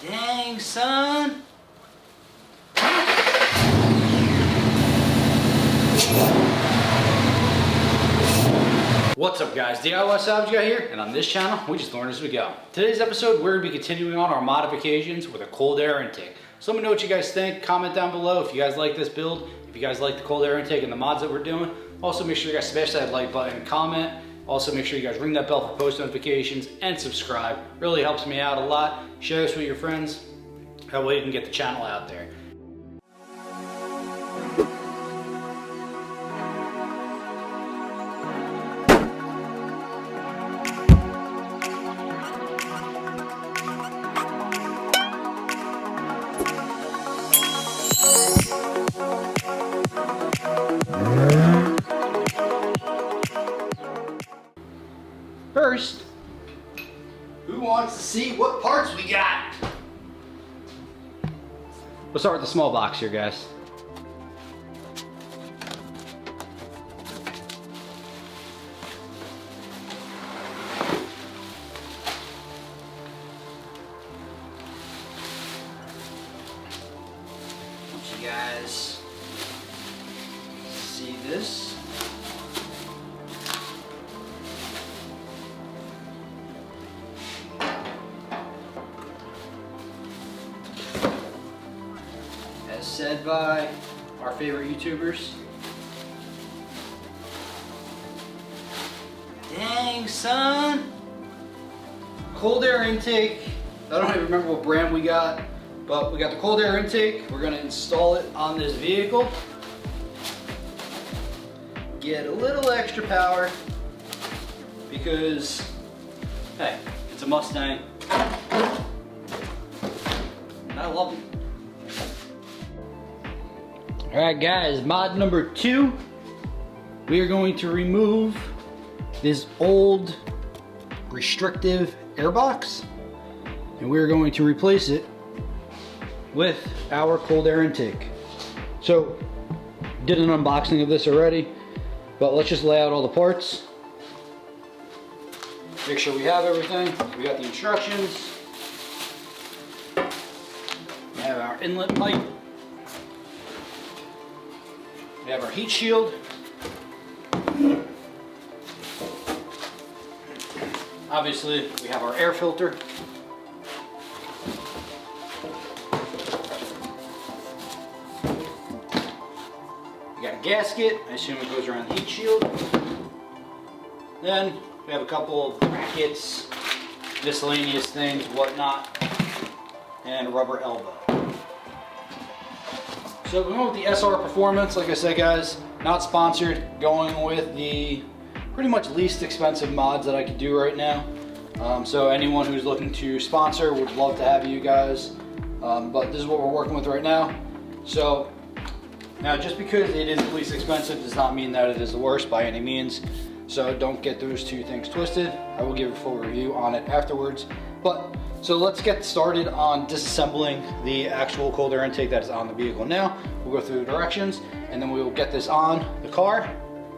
Dang, son. What's up guys, DIY Salvage Guy here, and on this channel, we just learn as we go. Today's episode, we're going to be continuing on our modifications with a cold air intake. So let me know what you guys think, comment down below if you guys like this build, if you guys like the cold air intake and the mods that we're doing. Also make sure you guys smash that like button and comment. Also make sure you guys ring that bell for post notifications and subscribe. Really helps me out a lot. Share this with your friends, that way you can get the channel out there. First, who wants to see what parts we got? We'll start with the small box here, guys. Want you guys see this? Said by our favorite YouTubers. Dang, son. Cold air intake. I don't even remember what brand we got, but we got the cold air intake. We're gonna install it on this vehicle. Get a little extra power because, hey, it's a Mustang. And I love it. Alright guys, mod number 2, we are going to remove this old restrictive airbox and we are going to replace it with our cold air intake. So, did an unboxing of this already, but let's just lay out all the parts. Make sure we have everything. We got the instructions. We have our inlet pipe. We have our heat shield. Obviously, we have our air filter. We got a gasket. I assume it goes around the heat shield. Then we have a couple of brackets, miscellaneous things, whatnot, and a rubber elbow. So we went with the SR Performance, like I said guys, not sponsored, going with the pretty much least expensive mods that I could do right now. So anyone who's looking to sponsor, would love to have you guys, but this is what we're working with right now. So now just because it is the least expensive does not mean that it is the worst by any means. So don't get those two things twisted. I will give a full review on it afterwards. So let's get started on disassembling the actual cold air intake that is on the vehicle now. We'll go through the directions and then we will get this on the car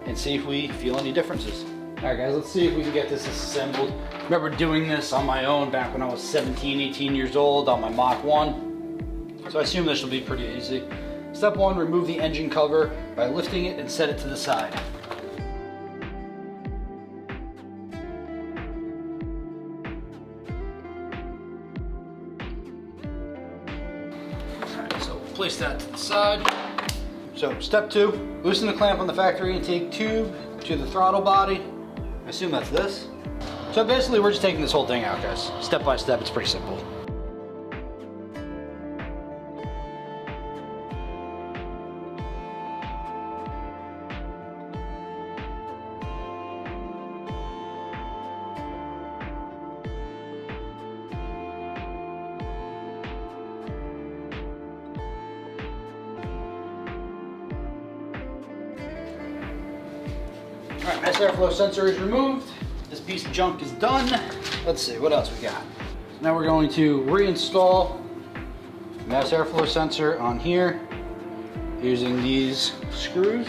and see if we feel any differences. All right guys, let's see if we can get this assembled. I remember doing this on my own back when I was 17, 18 years old on my Mach 1. So I assume this will be pretty easy. Step 1, remove the engine cover by lifting it and set it to the side. Place that to the side. So step 2, loosen the clamp on the factory intake tube to the throttle body. I assume that's this. So basically we're just taking this whole thing out guys. Step by step, it's pretty simple. Alright, mass airflow sensor is removed. This piece of junk is done. Let's see, what else we got? Now we're going to reinstall the mass airflow sensor on here using these screws.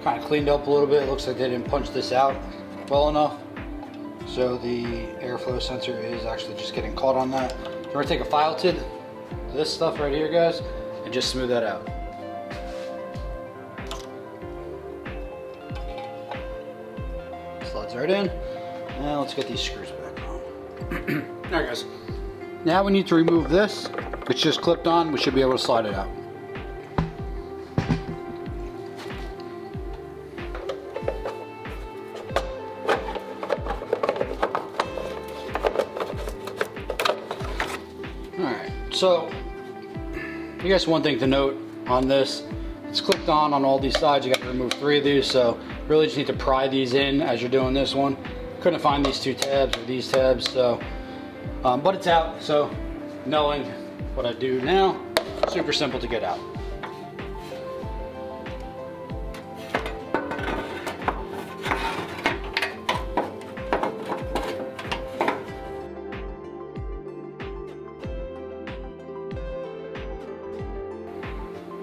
Kind of cleaned up a little bit. It looks like they didn't punch this out well enough. So the airflow sensor is actually just getting caught on that. we're gonna take a file tip, this stuff right here, guys, and just smooth that out. Slides right in. Now let's get these screws back on. Alright guys, now we need to remove this. It's just clipped on, we should be able to slide it out. Alright, so I guess one thing to note on this, it's clipped on all these sides. You got to remove 3 of these, so really just need to pry these in as you're doing this one. Couldn't find these 2 tabs or these tabs, so but it's out, so knowing what I do now, super simple to get out.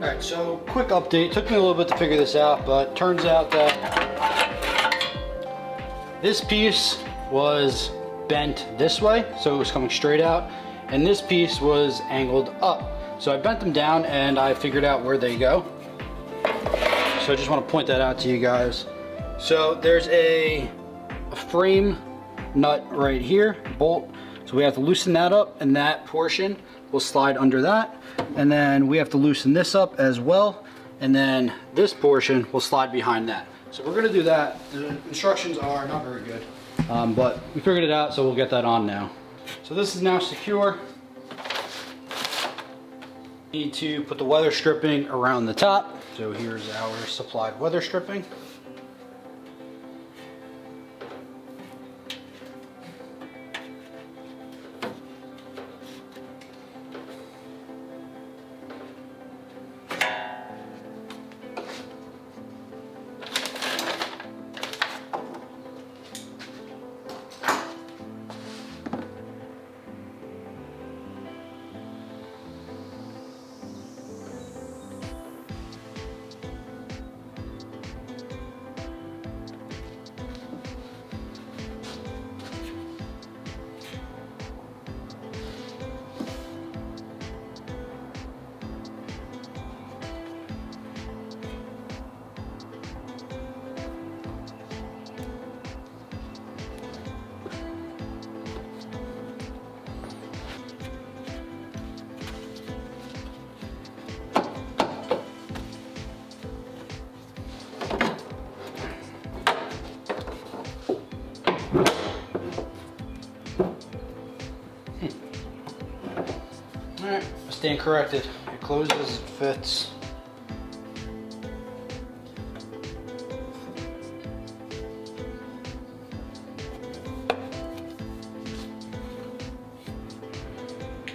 Alright, so quick update. Took me a little bit to figure this out, but turns out that this piece was bent this way, so it was coming straight out, and this piece was angled up. So I bent them down and I figured out where they go. So I just want to point that out to you guys. So there's a frame nut right here, bolt. So we have to loosen that up, and that portion will slide under that. And then we have to loosen this up as well. And then this portion will slide behind that. So we're gonna do that. The instructions are not very good, but we figured it out, so we'll get that on now. So this is now secure. Need to put the weather stripping around the top. So here's our supplied weather stripping. Alright, I stand corrected. It closes, it fits.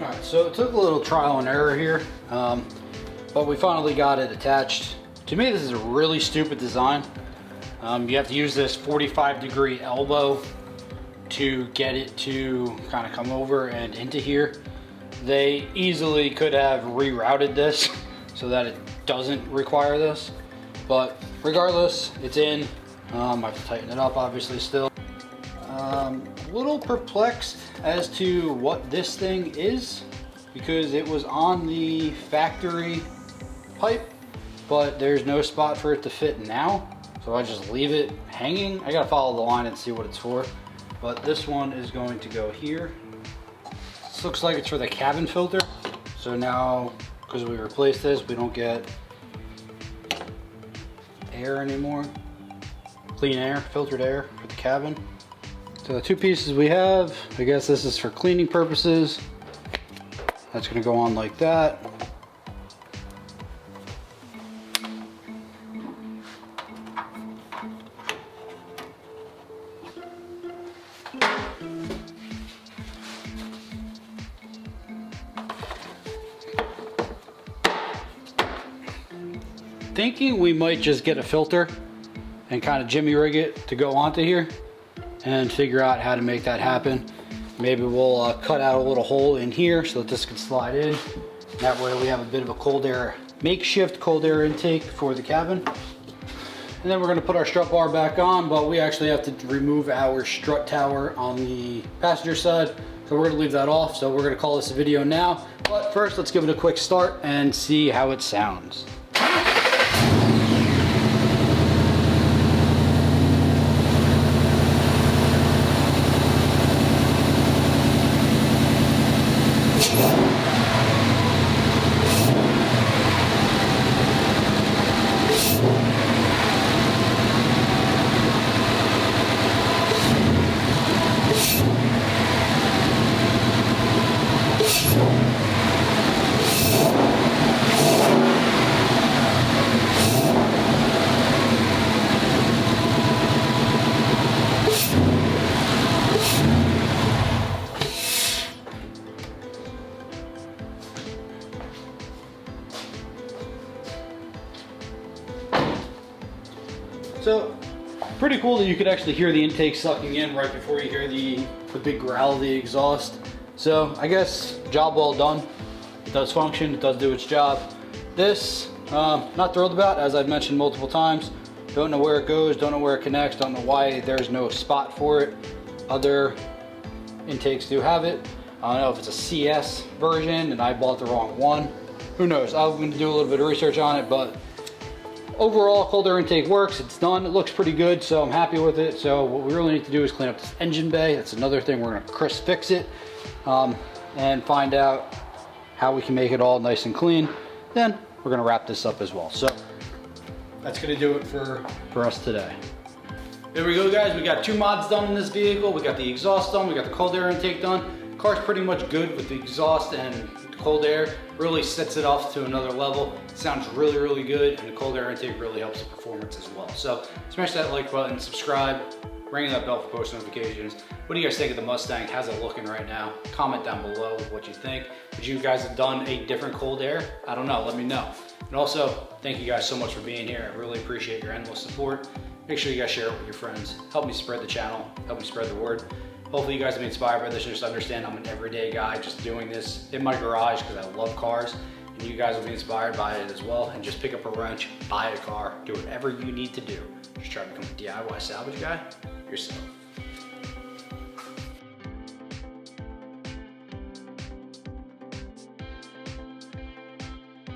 Alright, so it took a little trial and error here, but we finally got it attached. To me, this is a really stupid design. You have to use this 45-degree elbow to get it to kind of come over and into here. They easily could have rerouted this so that it doesn't require this, but regardless, it's in. I have to tighten it up obviously still. A little perplexed as to what this thing is, because it was on the factory pipe, but there's no spot for it to fit now, so I just leave it hanging. I gotta follow the line and see what it's for, but this one is going to go here. This looks like it's for the cabin filter, so now because we replaced this, we don't get air anymore, clean air, filtered air for the cabin. So the 2 pieces we have, I guess this is for cleaning purposes. That's gonna go on like that. Thinking we might just get a filter and kind of jimmy rig it to go onto here and figure out how to make that happen. Maybe we'll cut out a little hole in here so that this can slide in. That way we have a bit of a cold air, makeshift cold air intake for the cabin. And then we're gonna put our strut bar back on, but we actually have to remove our strut tower on the passenger side. So So we're gonna leave that off. So we're gonna call this a video now. But first, let's give it a quick start and see how it sounds. So, pretty cool that you could actually hear the intake sucking in right before you hear the big growl of the exhaust. So, I guess, job well done. It does function, it does do its job. This, not thrilled about, as I've mentioned multiple times. Don't know where it goes, don't know where it connects, don't know why there's no spot for it. Other intakes do have it. I don't know if it's a CS version and I bought the wrong one. Who knows? I'm going to do a little bit of research on it, but overall, cold air intake works. It's done. It looks pretty good, so I'm happy with it. So what we really need to do is clean up this engine bay. That's another thing. We're going to crisp fix it and find out how we can make it all nice and clean. Then we're going to wrap this up as well. So that's going to do it for us today. There we go, guys. We got 2 mods done in this vehicle. We got the exhaust done. We got the cold air intake done. Car's pretty much good with the exhaust and cold air. Really sets it off to another level. It sounds really, really good, and the cold air intake really helps the performance as well. So smash that like button, subscribe, ring that bell for post notifications. What do you guys think of the Mustang? How's it looking right now? Comment down below what you think. Would you guys have done a different cold air? I don't know, let me know. And also, thank you guys so much for being here. I really appreciate your endless support. Make sure you guys share it with your friends. Help me spread the channel, help me spread the word. Hopefully you guys have been inspired by this and just understand I'm an everyday guy just doing this in my garage because I love cars, and you guys will be inspired by it as well. And just pick up a wrench, buy a car, do whatever you need to do. Just try to become a DIY salvage guy yourself.